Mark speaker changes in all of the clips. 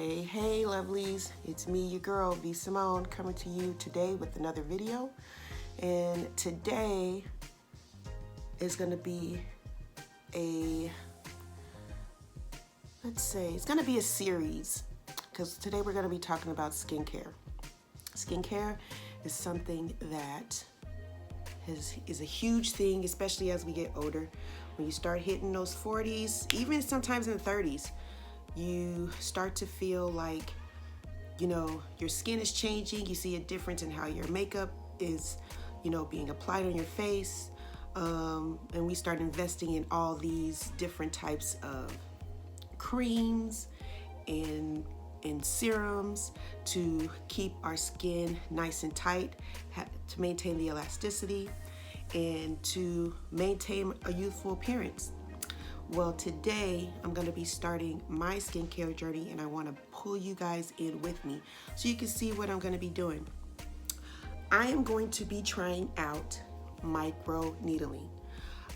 Speaker 1: Hey lovelies, it's me, your girl V Simone, coming to you today with another video. And today is going to be it's going to be a series, because today we're going to be talking about skincare. Skincare is something that is a huge thing, especially as we get older. When you start hitting those 40s, even sometimes in the 30s, you start to feel like, your skin is changing. You see a difference in how your makeup is, being applied on your face. And we start investing in all these different types of creams and serums to keep our skin nice and tight, to maintain the elasticity, and to maintain a youthful appearance. Well, today I'm going to be starting my skincare journey, and I want to pull you guys in with me so you can see what I'm going to be doing. I am going to be trying out microneedling.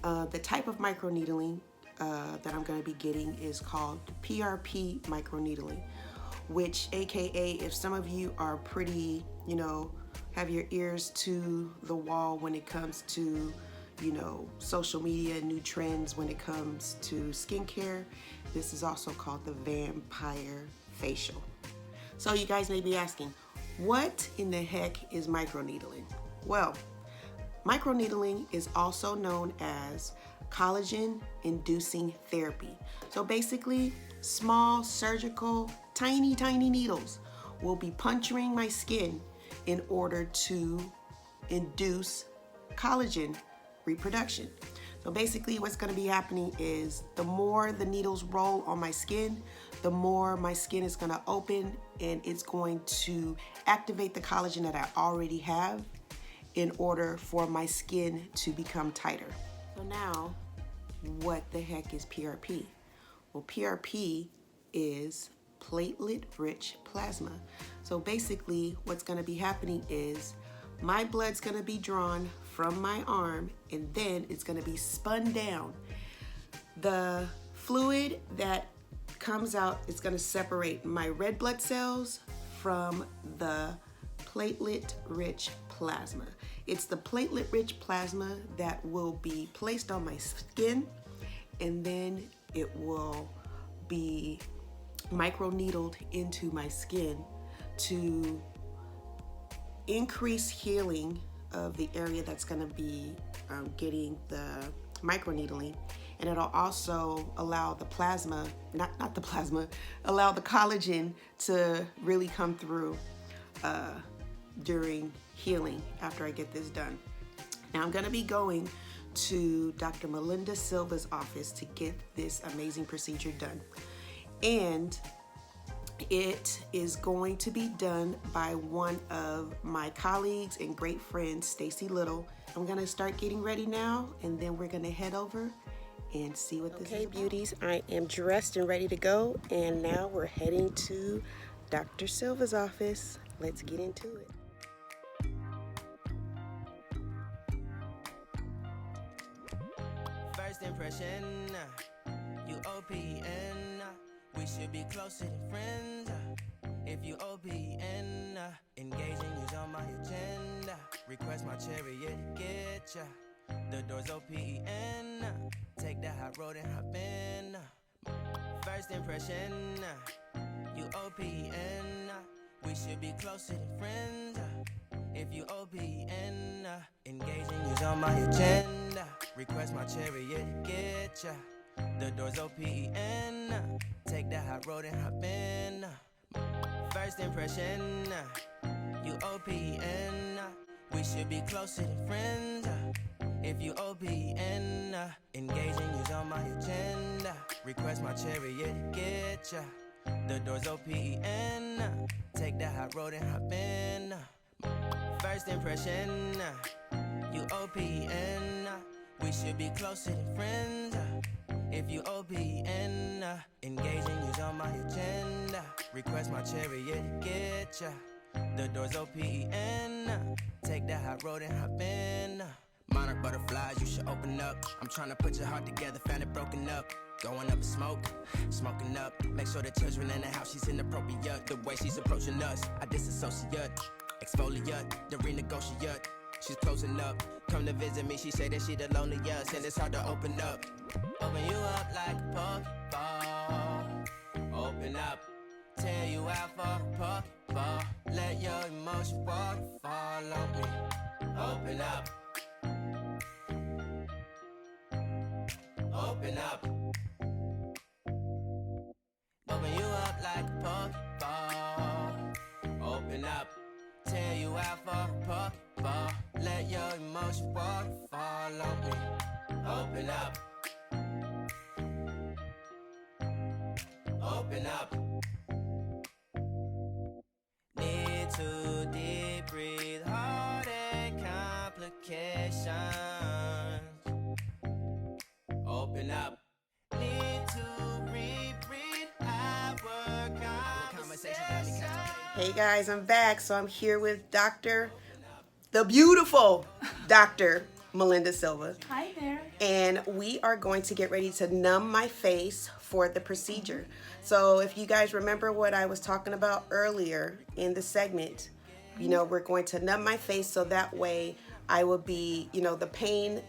Speaker 1: The type of microneedling that I'm going to be getting is called PRP microneedling, which AKA, if some of you are pretty, have your ears to the wall when it comes to, social media, new trends when it comes to skincare, this is also called the vampire facial. So you guys may be asking, what in the heck is microneedling? Well, microneedling is also known as collagen inducing therapy. So basically, small surgical tiny needles will be puncturing my skin in order to induce collagen reproduction. So basically what's going to be happening is the more the needles roll on my skin, the more my skin is going to open, and it's going to activate the collagen that I already have in order for my skin to become tighter. So now, what the heck is PRP? Well, PRP is platelet-rich plasma. So basically what's going to be happening is my blood's going to be drawn from my arm, and then it's going to be spun down. The fluid that comes out is going to separate my red blood cells from the platelet-rich plasma. It's the platelet-rich plasma that will be placed on my skin, and then it will be microneedled into my skin to increase healing of the area that's going to be getting the microneedling, and it'll also allow the plasma, allow the collagen to really come through during healing after I get this done. Now I'm going to be going to Dr. Melinda Silva's office to get this amazing procedure done, and it is going to be done by one of my colleagues and great friends, Stacey Little. I'm going to start getting ready now, and then we're going to head over and see what this is. Okay, beauties, I am dressed and ready to go, and now we're heading to Dr. Silva's office. Let's get into it.
Speaker 2: First impression, you OPN. We should be closer than friends. If you OPN, engaging is on my agenda. Request my chariot, get ya. The door's OPN. Take the hot road and hop in. First impression, you OPN. We should be closer than friends. If you OPN, engaging is on my agenda. Request my chariot, get ya. The door's OPN. Take the hot road and hop in. First impression, you OPN. We should be closer than friends. If you OPN, engaging is on my agenda. Request my chariot, get ya. The door's OPN. Take the hot road and hop in. First impression, you OPN. We should be closer than friends. If you OPN, engaging is on my agenda. Request my chariot, get ya. The door's OPN. Take the hot road and hop in. Monarch butterflies, you should open up. I'm trying to put your heart together, found it broken up. Going up in smoke, smoking up. Make sure the children in the house, she's inappropriate. The way she's approaching us, I disassociate. Exfoliate, the renegotiate. She's closing up. Come to visit me, she say that she the loneliest, and it's hard to open up. Open you up like a Pokeball. Open up, tear you out for a Pokeball. Let your emotion waterfall on me. Open up. Open up. Open you up like a Pokeball. Open up. Tear you out for a Pokeball. Let your emotion waterfall on me. Open up. Open up. Need to deep breathe, heartache complications. Open up. Need to reread our conversation.
Speaker 1: Hey guys, I'm back. So I'm here with the beautiful Dr. Melinda Silva.
Speaker 3: Hi there.
Speaker 1: And we are going to get ready to numb my face for the procedure. So if you guys remember what I was talking about earlier in the segment, you know, we're going to numb my face so that way I will be, you know, the pain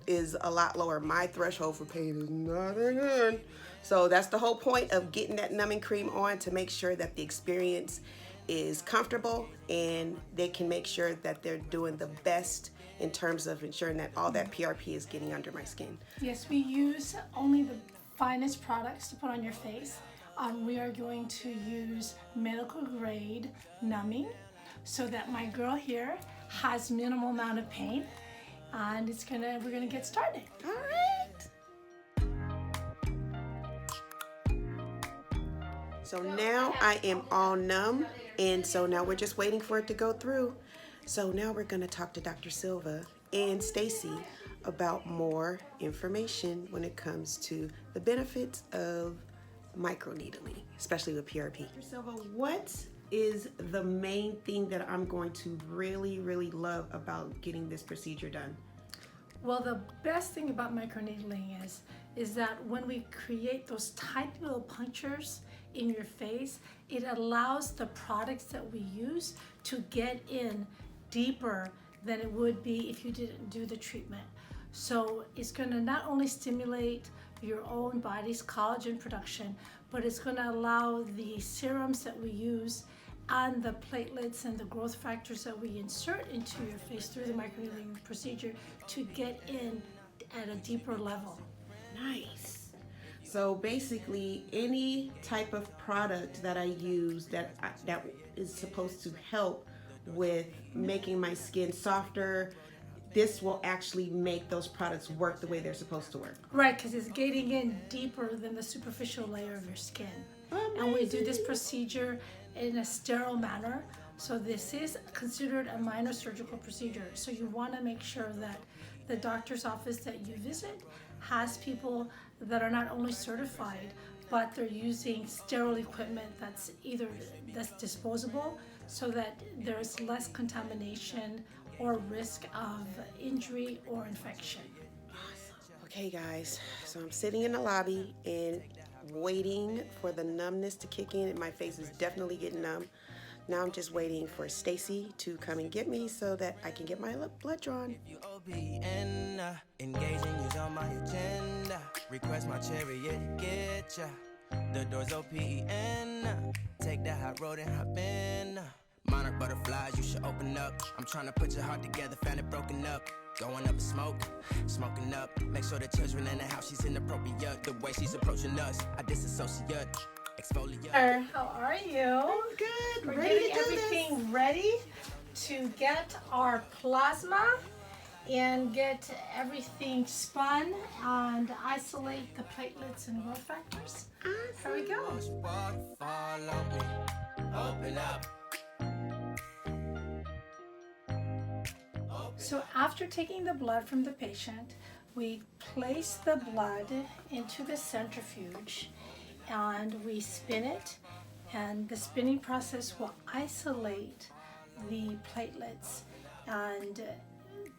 Speaker 1: is a lot lower. My threshold for pain is nothing good. So that's the whole point of getting that numbing cream on, to make sure that the experience is comfortable and they can make sure that they're doing the best in terms of ensuring that all that PRP is getting under my skin.
Speaker 3: Yes, we use only the finest products to put on your face. We are going to use medical grade numbing so that my girl here has minimal amount of pain, and we're gonna get started.
Speaker 1: All right. So now I am all numb, and so now we're just waiting for it to go through. So now we're going to talk to Dr. Silva and Stacey about more information when it comes to the benefits of microneedling, especially with PRP. Dr. Silva, what is the main thing that I'm going to really, really love about getting this procedure done?
Speaker 3: Well, the best thing about microneedling is that when we create those tiny little punctures in your face, it allows the products that we use to get in deeper than it would be if you didn't do the treatment. So it's going to not only stimulate your own body's collagen production, but it's going to allow the serums that we use and the platelets and the growth factors that we insert into your face through the microneedling procedure to get in at a deeper level.
Speaker 1: Nice. So basically, any type of product that I use that is supposed to help with making my skin softer, this will actually make those products work the way they're supposed to work.
Speaker 3: Right, because it's getting in deeper than the superficial layer of your skin.
Speaker 1: Amazing.
Speaker 3: And we do this procedure in a sterile manner. So this is considered a minor surgical procedure. So you want to make sure that the doctor's office that you visit has people that are not only certified, but they're using sterile equipment that's disposable, so that there's less contamination or risk of injury or infection.
Speaker 1: Awesome. Okay guys, so I'm sitting in the lobby and waiting for the numbness to kick in, and my face is definitely getting numb. Now I'm just waiting for Stacey to come and get me so that I can get my blood drawn.
Speaker 2: You OPN, engaging you's on my agenda. Request my chariot, get ya. The door's OPN, take that hot road and hop in. Monarch butterflies, you should open up. I'm trying to put your heart together, found it broken up. Going up in smoke, smoking up. Make sure the children in the house, she's inappropriate. The way she's approaching us, I disassociate. Exfoliate.
Speaker 3: How are you?
Speaker 1: I'm good.
Speaker 3: We're
Speaker 1: Ready
Speaker 3: getting
Speaker 1: to do
Speaker 3: everything ready to get our plasma and get everything spun and isolate the platelets and growth factors. Here we go.
Speaker 2: Open up.
Speaker 3: So after taking the blood from the patient, we place the blood into the centrifuge and we spin it, and the spinning process will isolate the platelets and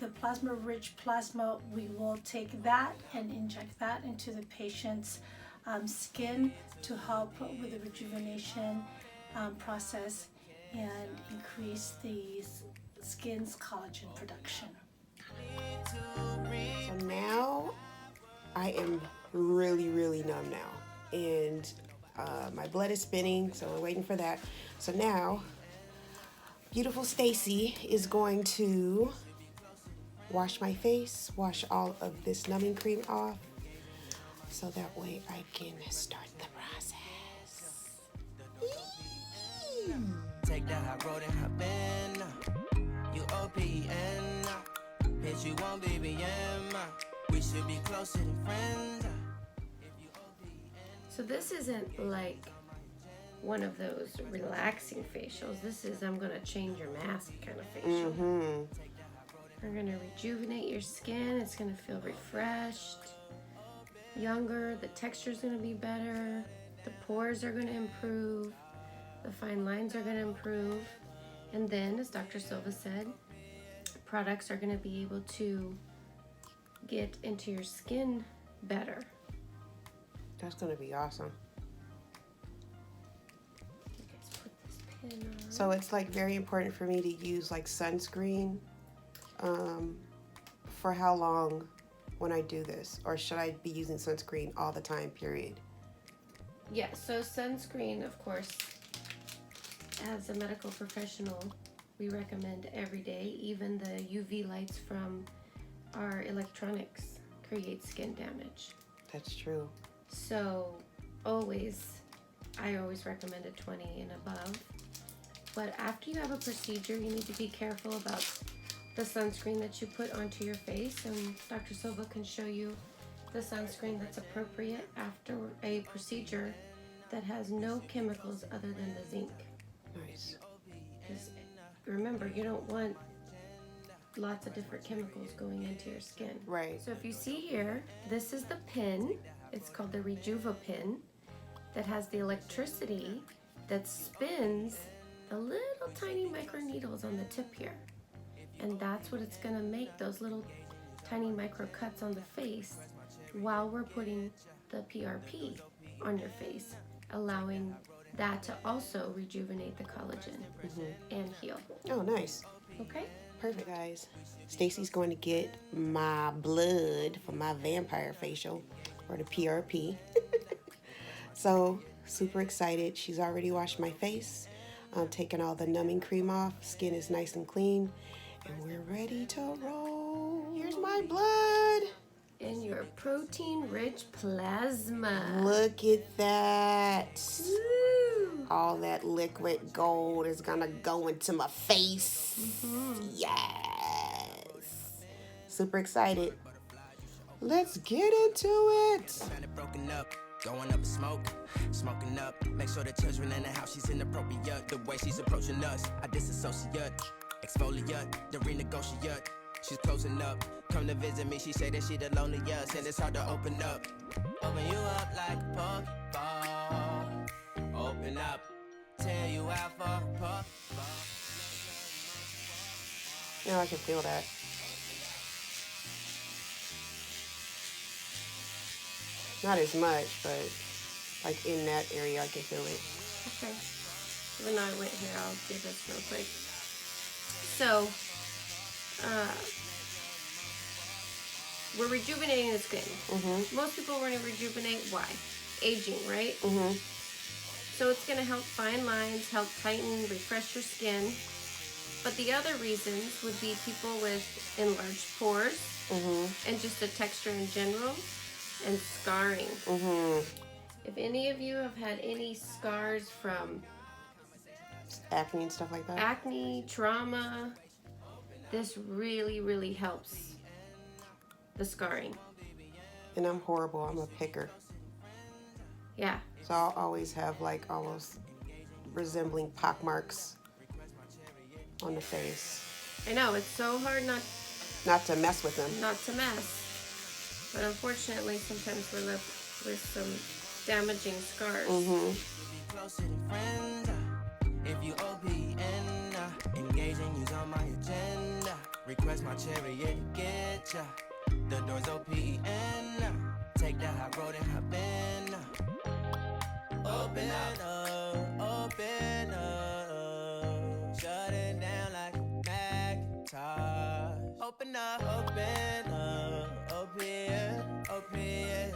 Speaker 3: the plasma-rich plasma, we will take that and inject that into the patient's skin to help with the rejuvenation process and increase the skin's collagen production.
Speaker 1: So now I am really numb now, and my blood is spinning, so we're waiting for that. So now beautiful Stacey is going to wash my face, wash all of this numbing cream off, so that way I can start the process.
Speaker 2: Take that hot road and hop in. You OPN. Bitch, you won't BBM. We should be closer than friends.
Speaker 4: So this isn't like one of those relaxing facials. This is I'm gonna change your mask kind of facial. We're gonna rejuvenate your skin. It's gonna feel refreshed, younger. The texture's gonna be better. The pores are gonna improve. The fine lines are gonna improve. And then, as Dr. Silva said, products are gonna be able to get into your skin better.
Speaker 1: That's gonna be awesome.
Speaker 4: Let's put this pin on.
Speaker 1: So it's like very important for me to use like sunscreen. For how long when I do this? Or should I be using sunscreen all the time, period?
Speaker 4: Yeah, so sunscreen, of course, as a medical professional, we recommend every day. Even the UV lights from our electronics create skin damage.
Speaker 1: That's true.
Speaker 4: So I always recommend a 20 and above. But after you have a procedure, you need to be careful about the sunscreen that you put onto your face, and Dr. Silva can show you the sunscreen that's appropriate after a procedure that has no chemicals other than the zinc.
Speaker 1: Nice.
Speaker 4: Because remember, you don't want lots of different chemicals going into your skin.
Speaker 1: Right.
Speaker 4: So if you see here, this is the pin. It's called the Rejuva pin that has the electricity that spins the little tiny microneedles on the tip here. And that's what it's gonna make, those little tiny micro cuts on the face while we're putting the PRP on your face, allowing that to also rejuvenate the collagen and heal.
Speaker 1: Oh, nice.
Speaker 4: Okay?
Speaker 1: Perfect, guys. Stacey's going to get my blood for my vampire facial, or the PRP. So, super excited. She's already washed my face. I'm taking all the numbing cream off. Skin is nice and clean. And we're ready to roll. Here's my blood.
Speaker 4: And your protein-rich plasma.
Speaker 1: Look at that.
Speaker 4: Woo!
Speaker 1: All that liquid gold is gonna go into my face. Yes. Super excited. Let's get into it.
Speaker 2: Broken up, going up in smoke, smoking up. Make sure the children in the house, she's inappropriate. The way she's approaching us, I disassociate, exfoliate, the renegotiate. She's closing up, come to visit me. She say that she the loneliest, and it's hard to open up. Open you up like a puffball. Open up, tear you out for a puffball.
Speaker 1: Yeah, I can feel that. Not as much, but like in that area, I can feel it.
Speaker 4: Okay. Even though I went here, I'll do this real quick. So, we're rejuvenating the skin. Most people want to rejuvenate. Why? Aging, right? So it's going to help fine lines, help tighten, refresh your skin. But the other reasons would be people with enlarged pores and just the texture in general and scarring. If any of you have had any scars from
Speaker 1: Acne and stuff like that.
Speaker 4: acne, trauma, this really, really helps the scarring.
Speaker 1: And I'm horrible. I'm a picker.
Speaker 4: Yeah.
Speaker 1: So I'll always have like almost resembling pock marks on the face.
Speaker 4: I know, it's so hard
Speaker 1: Not to mess with them.
Speaker 4: not to mess. But unfortunately, sometimes we're left with some damaging scars.
Speaker 2: Closer than friends. If you OPN, engaging you's on my agenda. Request my chariot to get ya. The door's open. Take that high road and hop in. Open up, open up. Shut it down like a Macintosh. Open up, open up. Open, open.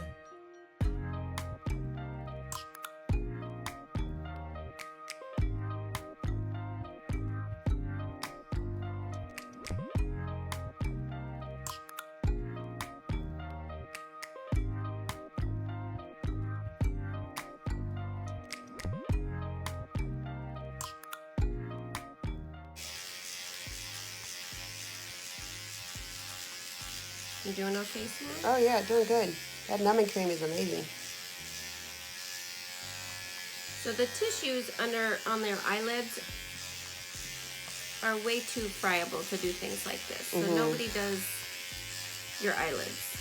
Speaker 4: You doing okay, Simone?
Speaker 1: Oh yeah, doing good. That numbing cream is amazing.
Speaker 4: So the tissues on their eyelids are way too friable to do things like this. So nobody does your eyelids.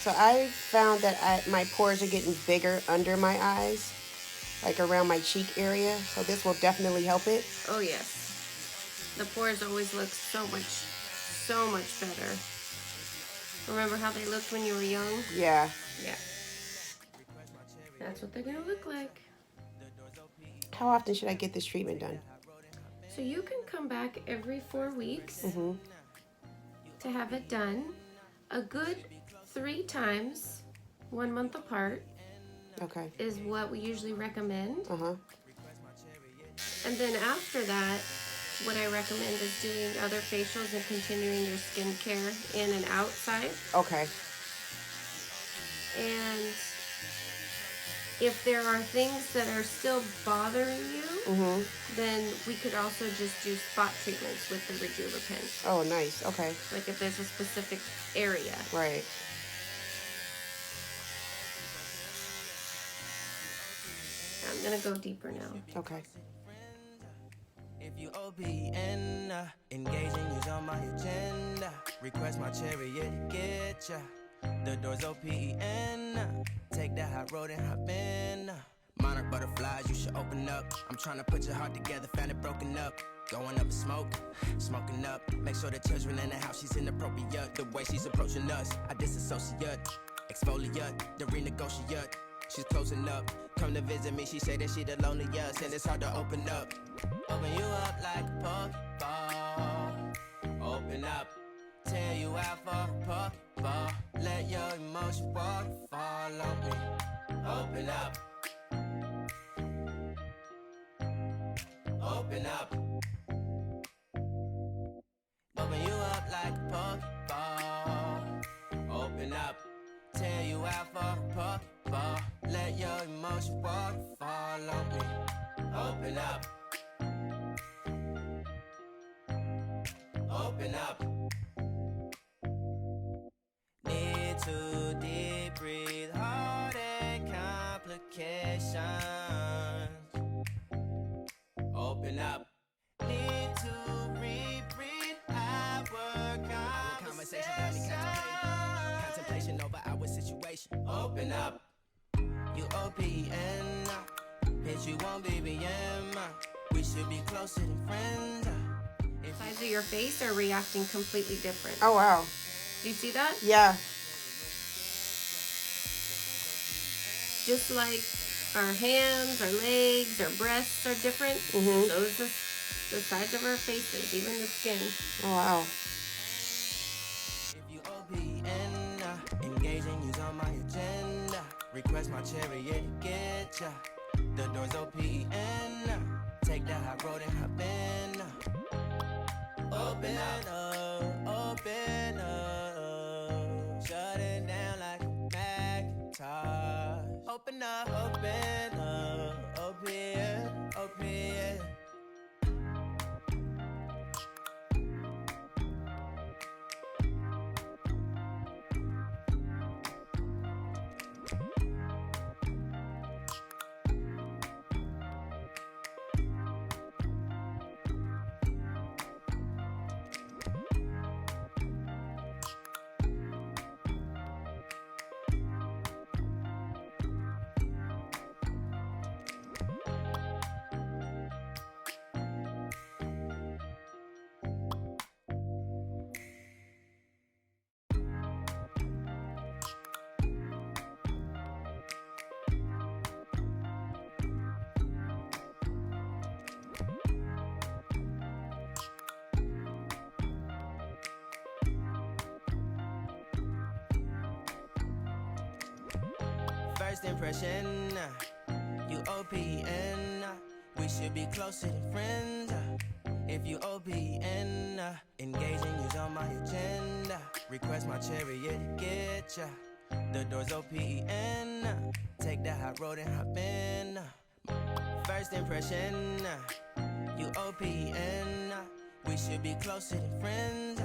Speaker 1: So I found that my pores are getting bigger under my eyes, like around my cheek area. So this will definitely help it.
Speaker 4: Oh yes. The pores always look so much better. Remember how they looked when you were young?
Speaker 1: Yeah.
Speaker 4: Yeah. That's what they're gonna look like.
Speaker 1: How often should I get this treatment done?
Speaker 4: So you can come back every 4 weeks to have it done. A good 3 times, 1 month apart,
Speaker 1: Okay.
Speaker 4: is what we usually recommend.
Speaker 1: Uh-huh.
Speaker 4: And then after that, what I recommend is doing other facials and continuing your skincare in and outside.
Speaker 1: Okay.
Speaker 4: And if there are things that are still bothering you, then we could also just do spot treatments with the rejuvepen.
Speaker 1: Oh, nice. Okay.
Speaker 4: Like if there's a specific area.
Speaker 1: Right.
Speaker 4: I'm gonna go deeper now.
Speaker 1: Okay.
Speaker 2: If you OPN, engaging you's on my agenda. Request my chariot to get ya. The door's OPN. Take that high road and hop in. Monarch butterflies, you should open up. I'm trying to put your heart together, found it broken up. Going up in smoke, smoking up. Make sure the children in the house, she's inappropriate. The way she's approaching us, I disassociate. Exfoliate, the renegotiate. She's closing up. Come to visit me, she say that she the loneliest, and it's hard to open up. Open you up like a Pokeball. Open up, tear you out for a Pokeball. Let your emotion waterfall on me. Open up. Open up. Open you up like a Pokeball. Open up, tear you out for a Pokeball. Let your emotion waterfall on me. Open up. Open up. Need to deep breathe, heartache complications. Open up. Need to reread our conversation. Got me contemplation over our situation. Open up. You OPN. Bitch, you won't BBM. We should be closer than friends.
Speaker 4: Sides of your face are reacting completely different.
Speaker 1: Oh, wow.
Speaker 4: Do you see that?
Speaker 1: Yeah.
Speaker 4: Just like our hands, our legs, our breasts are different, those are the sides of our faces, even the skin.
Speaker 1: Oh, wow.
Speaker 2: If you OPN, engaging you's on my agenda. Request my chariot to get ya. The door's OPN. Take that high road and hop in. Open up, open up. Shut it down like a Macintosh. Open up, open up. Open, open. First impression, you OPN, we should be closer than friends. If you OPN, engaging you's on my agenda. Request my chariot to get ya. The door's OPN, take the hot road and hop in. First impression, you OPN, we should be closer than friends.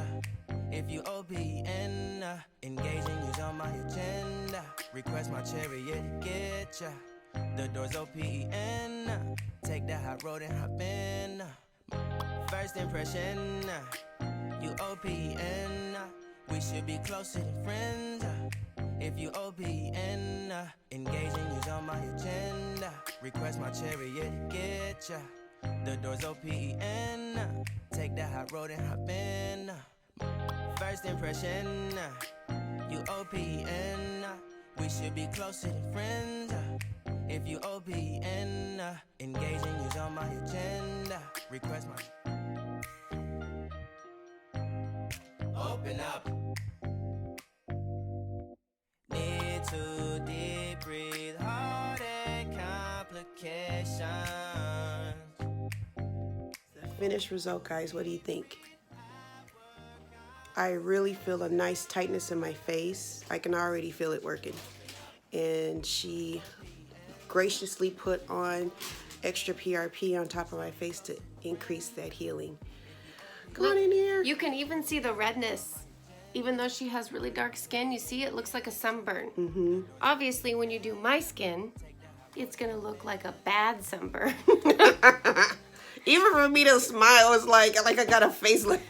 Speaker 2: If you OPN, engaging you's on my agenda. Request my chariot to get ya. The door's OPN, take the hot road and hop in. First impression, you OPN, we should be closer than friends. If you OPN, engaging you's on my agenda. Request my chariot to get ya. The door's OPN, take the hot road and hop in. First impression, you OPN, we should be closer than friends. If you OPN, engaging you's on my agenda. Request my open up. Need to deep breathe, heartache complications.
Speaker 1: The finished result, guys, what do you think? I really feel a nice tightness in my face. I can already feel it working. And she graciously put on extra PRP on top of my face to increase that healing. Come on in here.
Speaker 4: You can even see the redness. Even though she has really dark skin, you see it looks like a sunburn.
Speaker 1: Mm-hmm.
Speaker 4: Obviously, when you do my skin, it's gonna look like a bad sunburn.
Speaker 1: Even for me to smile is like I got a face like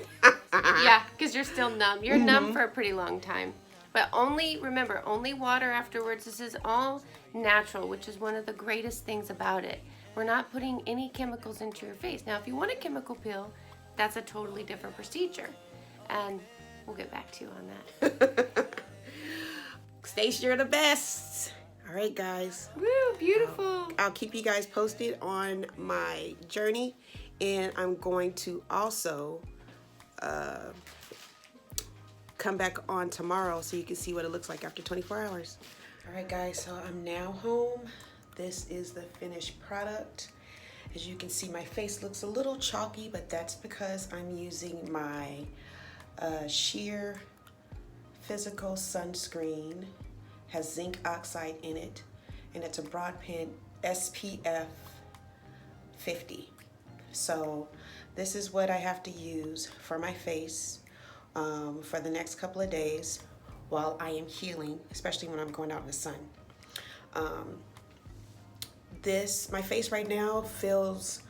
Speaker 4: Yeah, because you're still numb. You're numb for a pretty long time. But remember, only water afterwards. This is all natural, which is one of the greatest things about it. We're not putting any chemicals into your face. Now, if you want a chemical peel, that's a totally different procedure. And we'll get back to you on that.
Speaker 1: Stacey, you're the best. All right, guys.
Speaker 4: Woo, beautiful.
Speaker 1: I'll keep you guys posted on my journey, and I'm going to also come back on tomorrow so you can see what it looks like after 24 hours. All right, guys, so I'm now home. This is the finished product. As you can see, my face looks a little chalky, but that's because I'm using my Sheer Physical Sunscreen. Has zinc oxide in it, and it's a broad pen SPF 50. So this is what I have to use for my face for the next couple of days while I am healing, especially when I'm going out in the sun. My face right now feels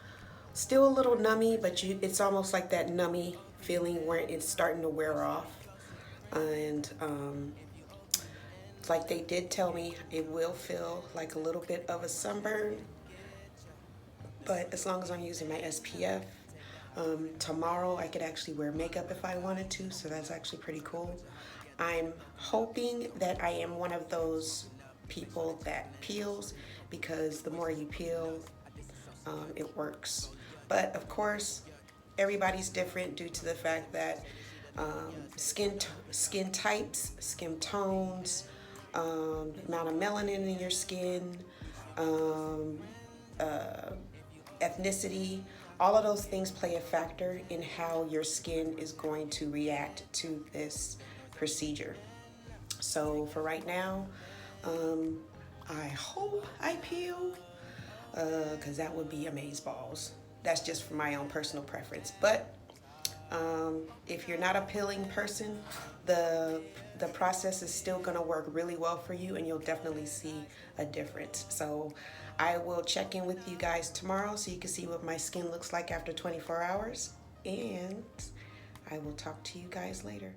Speaker 1: still a little nummy, but it's almost like that nummy feeling where it's starting to wear off. And like they did tell me, it will feel like a little bit of a sunburn, but as long as I'm using my SPF, tomorrow I could actually wear makeup if I wanted to, so that's actually pretty cool. I'm hoping that I am one of those people that peels, because the more you peel, it works. But of course, everybody's different due to the fact that skin types, skin tones, amount of melanin in your skin, ethnicity, all of those things play a factor in how your skin is going to react to this procedure. So for right now, I hope I peel, because that would be amazeballs. That's just for my own personal preference. But if you're not a peeling person, the process is still going to work really well for you, and you'll definitely see a difference. So I will check in with you guys tomorrow so you can see what my skin looks like after 24 hours, and I will talk to you guys later.